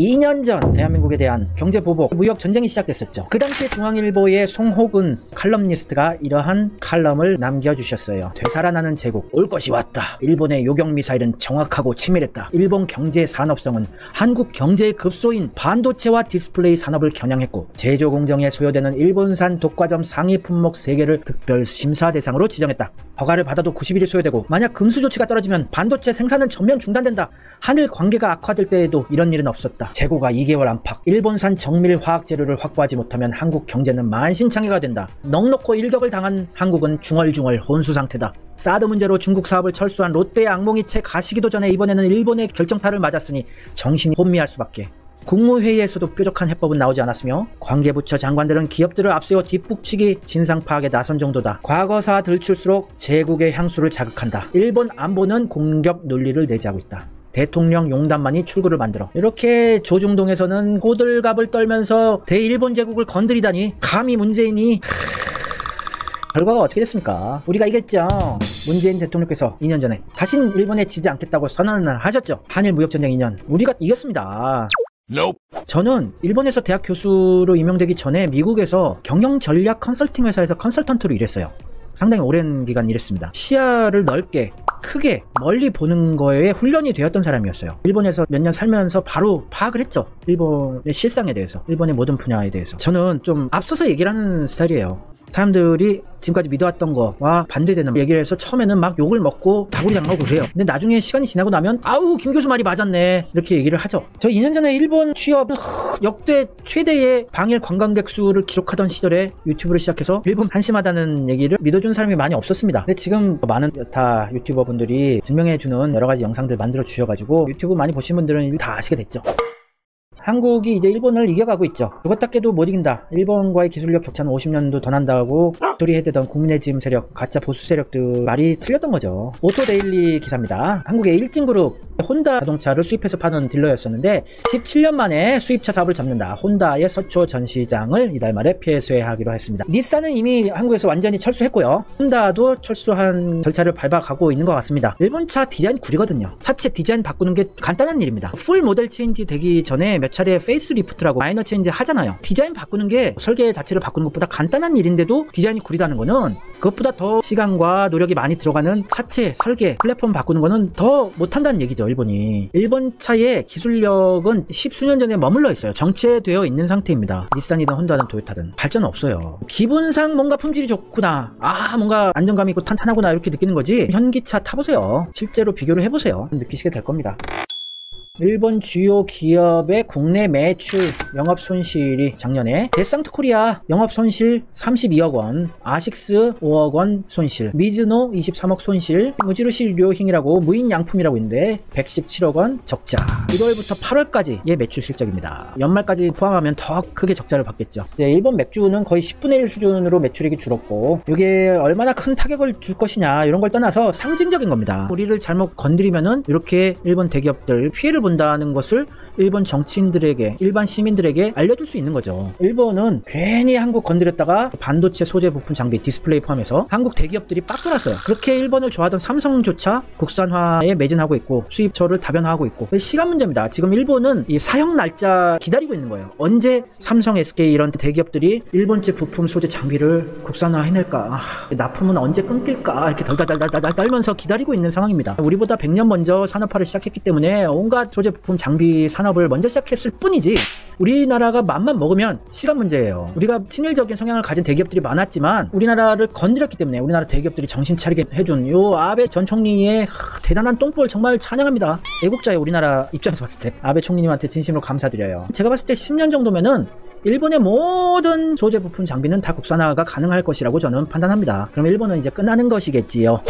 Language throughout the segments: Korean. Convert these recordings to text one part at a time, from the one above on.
2년 전 대한민국에 대한 경제보복, 무역전쟁이 시작됐었죠. 그 당시에 중앙일보의 송호근 칼럼니스트가 이러한 칼럼을 남겨주셨어요. 되살아나는 제국, 올 것이 왔다. 일본의 요격미사일은 정확하고 치밀했다. 일본 경제의 산업성은 한국 경제의 급소인 반도체와 디스플레이 산업을 겨냥했고, 제조 공정에 소요되는 일본산 독과점 상위 품목 3개를 특별 심사 대상으로 지정했다. 허가를 받아도 90일이 소요되고, 만약 금수 조치가 떨어지면 반도체 생산은 전면 중단된다. 한일 관계가 악화될 때에도 이런 일은 없었다. 재고가 2개월 안팎, 일본산 정밀 화학 재료를 확보하지 못하면 한국 경제는 만신창이가 된다. 넉넉고 일격을 당한 한국은 중얼중얼 혼수 상태다. 사드 문제로 중국 사업을 철수한 롯데의 악몽이 채 가시기도 전에 이번에는 일본의 결정타를 맞았으니 정신이 혼미할 수밖에. 국무회의에서도 뾰족한 해법은 나오지 않았으며, 관계부처 장관들은 기업들을 앞세워 뒷북치기 진상 파악에 나선 정도다. 과거사 들출수록 제국의 향수를 자극한다. 일본 안보는 공격 논리를 내재하고 있다. 대통령 용담만이 출구를 만들어. 이렇게 조중동에서는 호들갑을 떨면서 대일본 제국을 건드리다니, 감히 문재인이 결과가 어떻게 됐습니까? 우리가 이겼죠. 문재인 대통령께서 2년 전에 다신 일본에 지지 않겠다고 선언을 하셨죠. 한일 무역전쟁 2년 우리가 이겼습니다. Nope. 저는 일본에서 대학 교수로 임용되기 전에 미국에서 경영전략 컨설팅 회사에서 컨설턴트로 일했어요. 상당히 오랜 기간 일했습니다. 시야를 넓게, 크게, 멀리 보는 거에 훈련이 되었던 사람이었어요. 일본에서 몇 년 살면서 바로 파악을 했죠. 일본의 실상에 대해서, 일본의 모든 분야에 대해서. 저는 좀 앞서서 얘기를 하는 스타일이에요. 사람들이 지금까지 믿어왔던 거와 반대되는 얘기를 해서 처음에는 막 욕을 먹고 다구리 당하고 그래요. 근데 나중에 시간이 지나고 나면 아우 김 교수 말이 맞았네 이렇게 얘기를 하죠. 저 2년 전에 일본 취업 역대 최대의 방일 관광객 수를 기록하던 시절에 유튜브를 시작해서 일본 한심하다는 얘기를 믿어준 사람이 많이 없었습니다. 근데 지금 많은 여타 유튜버분들이 증명해주는 여러가지 영상들 만들어 주셔가지고 유튜브 많이 보신 분들은 다 아시게 됐죠. 한국이 이제 일본을 이겨가고 있죠. 죽었다 깨도 못 이긴다. 일본과의 기술력 격차는 50년도 더 난다고 소리 해대던 국내짐 세력, 가짜 보수 세력들 말이 틀렸던 거죠. 오토데일리 기사입니다. 한국의 일진그룹 혼다 자동차를 수입해서 파는 딜러였었는데 17년 만에 수입차 사업을 잡는다. 혼다의 서초 전시장을 이달 말에 폐쇄하기로 했습니다. 닛산은 이미 한국에서 완전히 철수했고요. 혼다도 철수한 절차를 밟아가고 있는 것 같습니다. 일본차 디자인 구리거든요. 차체 디자인 바꾸는 게 간단한 일입니다. 풀 모델 체인지 되기 전에 몇 차례 페이스 리프트라고 마이너 체인지 하잖아요. 디자인 바꾸는 게 설계 자체를 바꾸는 것보다 간단한 일인데도 디자인이 구리다는 거는 그것보다 더 시간과 노력이 많이 들어가는 차체, 설계, 플랫폼 바꾸는 거는 더 못한다는 얘기죠. 일본이. 일본 차의 기술력은 10수년 전에 머물러 있어요. 정체되어 있는 상태입니다. 닛산이든 혼다든 토요타든 발전은 없어요. 기분상 뭔가 품질이 좋구나, 뭔가 안정감이 있고 탄탄하구나 이렇게 느끼는 거지, 현기차 타보세요. 실제로 비교를 해보세요. 느끼시게 될 겁니다. 일본 주요 기업의 국내 매출, 영업 손실이 작년에 데상트코리아 영업 손실 32억 원, 아식스 5억 원 손실, 미즈노 23억 손실, 무지루시 료힝이라고 무인 양품이라고 있는데 117억 원 적자. 1월부터 8월까지의 매출 실적입니다. 연말까지 포함하면 더 크게 적자를 받겠죠. 일본 맥주는 거의 10분의 1 수준으로 매출액이 줄었고, 이게 얼마나 큰 타격을 줄 것이냐 이런 걸 떠나서 상징적인 겁니다. 우리를 잘못 건드리면은 이렇게 일본 대기업들 피해를 본다는 것을 일본 정치인들에게, 일반 시민들에게 알려줄 수 있는 거죠. 일본은 괜히 한국 건드렸다가 반도체 소재 부품 장비, 디스플레이 포함해서 한국 대기업들이 빠져났어요. 그렇게 일본을 좋아하던 삼성조차 국산화에 매진하고 있고 수입처를 다변화하고 있고, 시간 문제입니다. 지금 일본은 이 사형 날짜 기다리고 있는 거예요. 언제 삼성, SK 이런 대기업들이 일본제 부품, 소재, 장비를 국산화 해낼까, 납품은 언제 끊길까 이렇게 덜덜덜덜 떨면서 기다리고 있는 상황입니다. 우리보다 100년 먼저 산업화를 시작했기 때문에 온갖 소재 부품, 장비 산업을 먼저 시작했을 뿐이지, 우리나라가 맘만 먹으면 시간 문제예요. 우리가 친일적인 성향을 가진 대기업들이 많았지만 우리나라를 건드렸기 때문에 우리나라 대기업들이 정신 차리게 해준 요 아베 전 총리의 대단한 똥볼 정말 찬양합니다. 애국자의 우리나라 입장에서 봤을 때 아베 총리님한테 진심으로 감사드려요. 제가 봤을 때 10년 정도면은 일본의 모든 소재 부품 장비는 다 국산화가 가능할 것이라고 저는 판단합니다. 그럼 일본은 이제 끝나는 것이겠지요.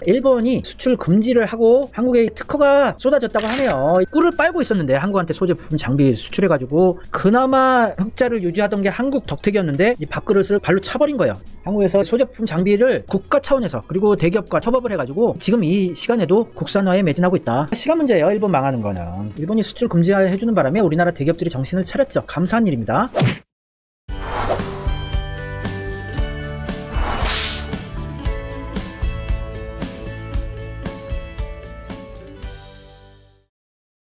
일본이 수출 금지를 하고 한국에 특허가 쏟아졌다고 하네요. 꿀을 빨고 있었는데, 한국한테 소재 부품 장비 수출해가지고 그나마 흑자를 유지하던 게 한국 덕택이었는데 이 밥그릇을 발로 차버린 거예요. 한국에서 소재 부품 장비를 국가 차원에서, 그리고 대기업과 협업을 해가지고 지금 이 시간에도 국산화에 매진하고 있다. 시간 문제예요. 일본 망하는 거는. 일본이 수출 금지해주는 바람에 우리나라 대기업들이 정신을 차렸죠. 감사한 일입니다.